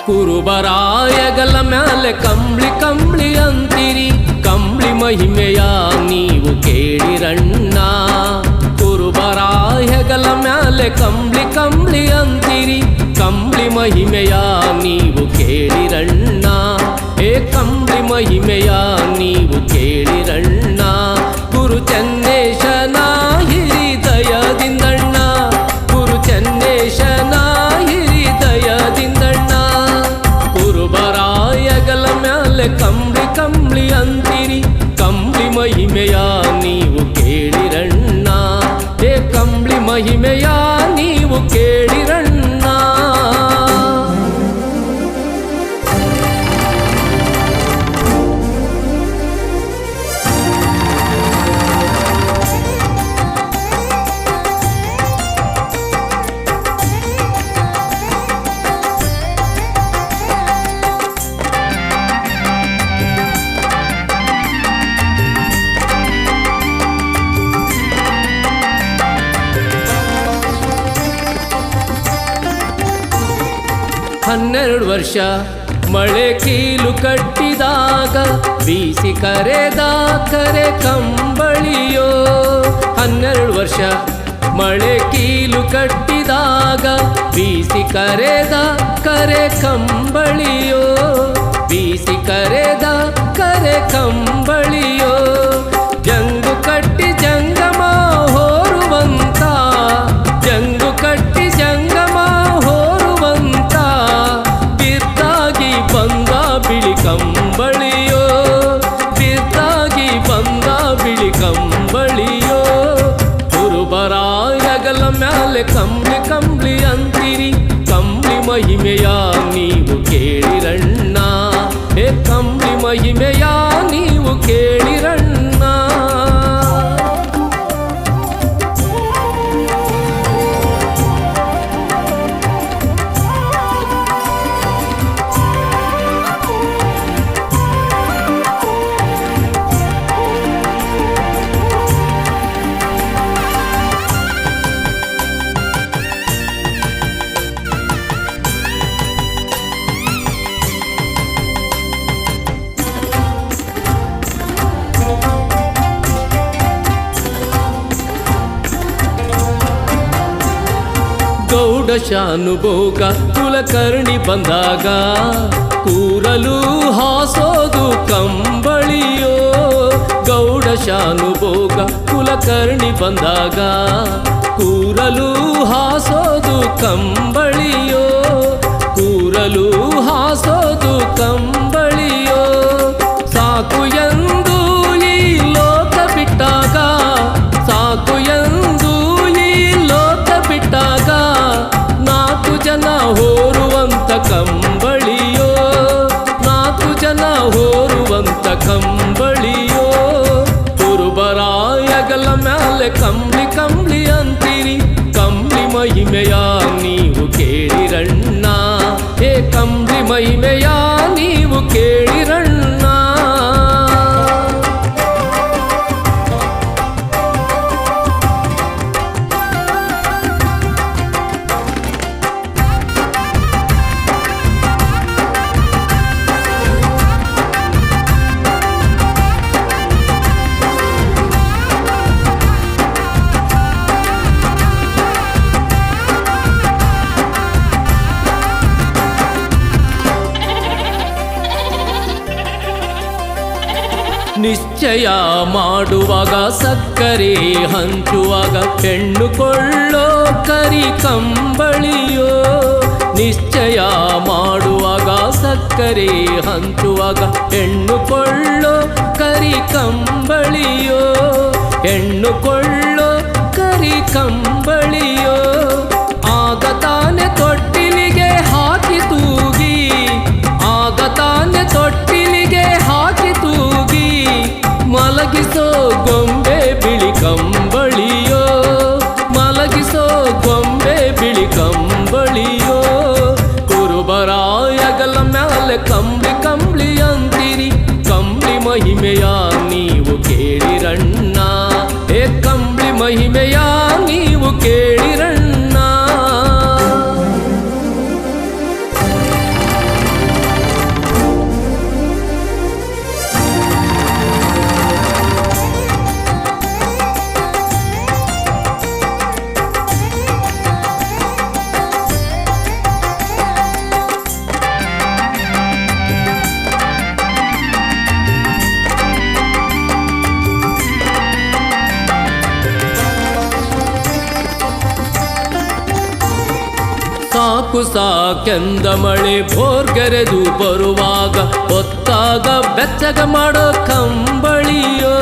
ಕುರುಬರಾಯಗಲ ಮ್ಯಾಲೆ ಕಂಬ್ಳಿ ಕಂಬ್ಳಿ ಅಂತೀರಿ, ಕಂಬ್ಳಿ ಮಹಿಮೆಯ ನೀವು ಕೇಳಿರಣ್ಣ. ಕುರುಬರಾಯಗಲ ಮ್ಯಾಲೆ ಕಂಬ್ಳಿ ಕಂಬ್ಳಿ ಅಂತೀರಿ, ಕಂಬ್ಳಿ ಮಹಿಮೆಯ ನೀವು ಕೇಳಿರಣ್ಣ. ಏ ಕಂಬ್ಳಿ ಮಹಿಮೆಯ ನೀವು ಕೇಳಿರಣ್ಣ. ಗುರು ಚೆನ್ನೇಶನ ಹಿರಿದಯದಿಂದಣ್ಣ, ಗುರು ಚೆನ್ನೇಶನ ಹಿರಿದಯದಿಂದಣ್ಣ. ಕುರುಬರಾಯಗಲ ಮ್ಯಾಲೆ ಕಂಬ್ಳಿ ಕಂಬ್ಳಿ ಅಂತೀರಿ, ಕಂಬ್ಳಿ ಮಹಿಮೆಯ ನೀವು ಕೇಳಿರಣ್ಣ. ಏ ಕಂಬ್ಳಿ ಮಹಿಮೆಯ ನೀವು ಕೇಳಿರಣ್ಣ. ಹನ್ನೆರಡು ವರ್ಷ ಮಳೆ ಕೀಲು ಕಟ್ಟಿದಾಗ ಬೀಸಿ ಕರೆದ ಕರೆ ಕಂಬಳಿಯೋ. 12 ವರ್ಷ ಮಳೆ ಕೀಲು ಕಟ್ಟಿದಾಗ ಬೀಸಿ ಕರೆದ ಕರೆ ಕಂಬಳಿಯೋ, ಬೀಸಿ ಕರೆದ ಕರೆ ಕಂಬಳಿಯೋ. ಜಂಗು ಕಟ್ಟಿ ಜಂಗಮ ಹೋರುವಂತ, ಜಂಗು ಕಟ್ಟಿ ಜಂಗಮ ಹೋರುವಂತ, ಬಿದ್ದಾಗಿ ಬಂದ ಬಿಳಿ ಕಂಬಳಿಯೋ, ಬಿದ್ದಾಗಿ ಬಂದ ಬಿಳಿ ಕಂಬಳಿಯೋ. ಕುರುಬರಾಯಗಲ ಮ್ಯಾಲೆ ಕಂಬ್ಳಿ ಕಂಬ್ಳಿ ಅಂತೀರಿ, ಕಂಬ್ಳಿ ಮಹಿಮೆಯ ನೀವು ಕೇಳಿರಣ್ಣ. ಏ ಕಂಬ್ಳಿ ಮಹಿಮೆಯ ನೀವು ಕೇಳಿರಣ್ಣ. ಗೌಡ ಶಾನುಭೋಗ ಕುಲಕರ್ಣಿ ಬಂದಾಗ ಕೂರಲು ಹಾಸೋದು ಕಂಬಳಿಯೋ. ಗೌಡ ಶಾನುಭೋಗ ಕುಲಕರ್ಣಿ ಬಂದಾಗ ಕೂರಲು ಹಾಸೋದು ಕಂಬಳಿಯೋ, ಕೂರಲು ಹಾಸೋದು ಕಂಬಳಿಯೋ. ಸಾಕು ಎಂದು ಈ ಲೋಕ ಬಿಟ್ಟಾಗ, ಸಾಕು ಎಂದು ಈ ಲೋಕ ಬಿಟ್ಟಾಗ, ನಾಲ್ಕು ಜನ ಹೋರುವಂತ ಕಂಬಳಿಯೋ, ನಾಲ್ಕು ಜನ ಹೋರುವಂತ ಕಂಬಳಿಯೋ. ಕುರುಬರಾಯಗಲ ಮ್ಯಾಲೆ ಕಂಬ್ಳಿ ಕಂಬ್ಳಿ ಅಂತೀರಿ, ಕಂಬ್ಳಿ ಮಹಿಮೆಯ ನೀವು ಕೇಳಿರಣ್ಣ. ಏ ಕಂಬ್ಳಿ ಮಹಿಮೆಯ ನೀವು ಕೇಳಿರಣ್ಣ. ನಿಶ್ಚಯ ಮಾಡುವಾಗ ಸಕ್ಕರೆ ಹಂಚುವಾಗ ಹೆಣ್ಣು ಕೊಳ್ಳೋ ಕರಿ ಕಂಬಳಿಯೋ. ನಿಶ್ಚಯ ಮಾಡುವಾಗ ಸಕ್ಕರೆ ಹಂಚುವಾಗ ಹೆಣ್ಣು ಕೊಳ್ಳೋ ಕರಿ ಕಂಬಳಿಯೋ, ಹೆಣ್ಣು ಕೊಳ್ಳೋ ಕರಿ ಕಂಬಳಿಯೋ. ಆಗ ತಾನೆ ತೊಟ್ಟಿಲಿಗೆ ಹಾಕಿ ತೂಗಿ, ಆಗ ತಾನೆ ತೊಟ್ಟಿಲಿಗೆ ಹಾಕಿ ತೂಗಿ, ಮಲಗಿಸೋ ಗೊಂಬೆ ಬಿಳಿ ಕಂಬಳಿಯೋ, ಮಲಗಿಸೋ ಗೊಂಬೆ ಬಿಳಿ ಕಂಬಳಿಯೋ. ಕುರುಬರಾಯಗಲ ಮ್ಯಾಲೆ ಕಂಬ್ಳಿ ಕಂಬ್ಳಿ ಅಂತೀರಿ, ಕಂಬ್ಳಿ ಮಹಿಮೆಯ ನೀವು ಕೇಳಿರಣ್ಣ. ಏ ಕಂಬ್ಳಿ ಮಹಿಮೆಯ ನೀವು ಕೇಳಿರಣ್ಣ. ಸಾಕು ಸಾಕೆಂದ ಮಳೆ ಭೋರ್ಗೆರೆದು ಬರುವಾಗ ಹೊತ್ತಾಗ ಬೆಚ್ಚಗ ಮಾಡೋ ಕಂಬಳಿಯೋ.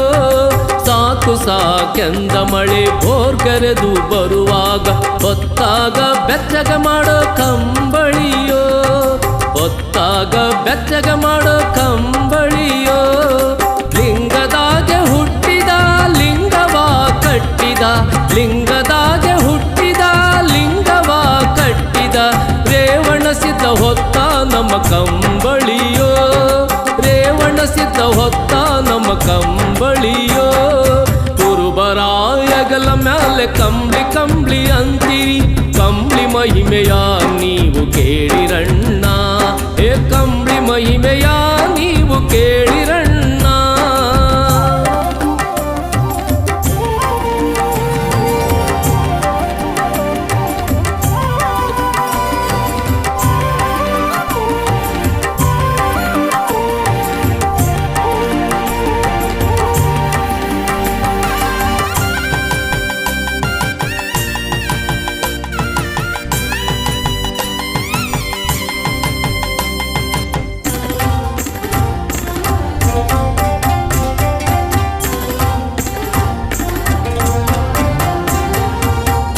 ಸಾಕು ಸಾಕೆಂದ ಮಳೆ ಭೋರ್ಗೆರೆದು ಬರುವಾಗ ಹೊತ್ತಾಗ ಬೆಚ್ಚಗ ಮಾಡೋ ಕಂಬಳಿಯೋ. ಹೊತ್ತಾಗ ಬೆಚ್ಚಗ ಮಾಡೋ ಕಂಬಳಿಯೋ. ಲಿಂಗದಾಗೆ ಹುಟ್ಟಿದ ಲಿಂಗವ ಕಟ್ಟಿದ, ಲಿಂಗದಾಗೆ ಹುಟ್ಟಿದ ಲಿಂಗವ ಕಟ್ಟಿದ ರೇವಣ ಸಿದ್ಧ ಹೊತ್ತ ನಮ್ಮ ಕಂಬಳಿಯೋ. ರೇವಣ ಸಿದ್ಧ ಹೊತ್ತ ನಮ್ಮ ಕಂಬಳಿಯೋ. ಕುರುಬರಾಯಗಲ ಮ್ಯಾಲೆ ಕಂಬ್ಳಿ ಕಂಬ್ಳಿ ಅಂತೀರಿ, ಕಂಬ್ಳಿ ಮಹಿಮೆಯ ನೀವು ಕೇಳಿರಣ್ಣ. ಏ ಕಂಬ್ಳಿ ಮಹಿಮೆಯ ನೀವು ಕೇಳಿರಣ್ಣ.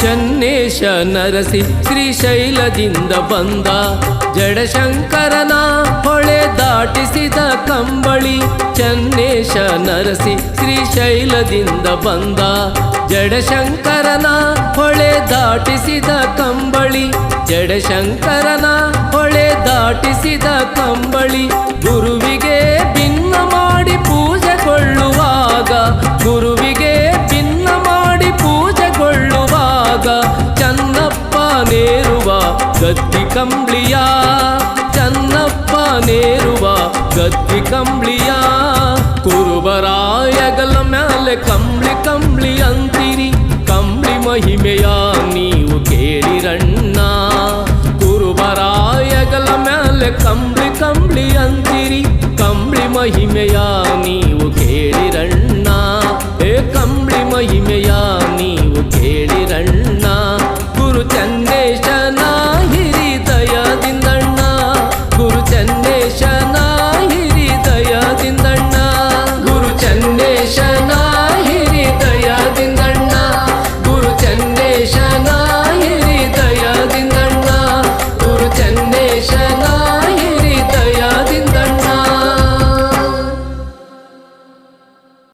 ಚನ್ನೇಶ ನರಸಿ ಶ್ರೀಶೈಲದಿಂದ ಬಂದ, ಜಡಶಂಕರನ ಹೊಳೆ ದಾಟಿಸಿದ ಕಂಬಳಿ. ಚನ್ನೇಶ ನರಸಿ ಶ್ರೀಶೈಲದಿಂದ ಬಂದ, ಜಡಶಂಕರನ ಹೊಳೆ ದಾಟಿಸಿದ ಕಂಬಳಿ. ಜಡಶಂಕರನ ಹೊಳೆ ದಾಟಿಸಿದ ಕಂಬಳಿ. ಗುರುವಿಗೆ ಭಿನ್ನ ಮಾಡಿ ಪೂಜೆಗೊಳ್ಳುವಾಗ, ಗುರುವಿಗೆ ಭಿನ್ನ ಮಾಡಿ ಪೂಜೆಗೊಳ್ಳುವಾಗ ಚನ್ನಪ್ಪ ನೇರುವ ಗದ್ದಿ ಕಂಬ್ಳಿಯ. ಚನ್ನಪ್ಪ ನೇರುವ ಗದ್ದಿ ಕಂಬ್ಳಿಯ. ಕುರುಬರಾಯಗಲ ಮ್ಯಾಲೆ ಕಂಬ್ಳಿ ಕಂಬ್ಳಿ ಅಂತೀರಿ, ಕಂಬ್ಳಿ ಮಹಿಮೆಯ ನೀವು ಕೇಳಿರಣ್ಣ. ಕುರುಬರಾಯಗಲ ಮ್ಯಾಲೆ ಕಂಬ್ಳಿ ಕಂಬ್ಳಿ ಅಂತೀರಿ, ಕಂಬ್ಳಿ ಮಹಿಮೆಯ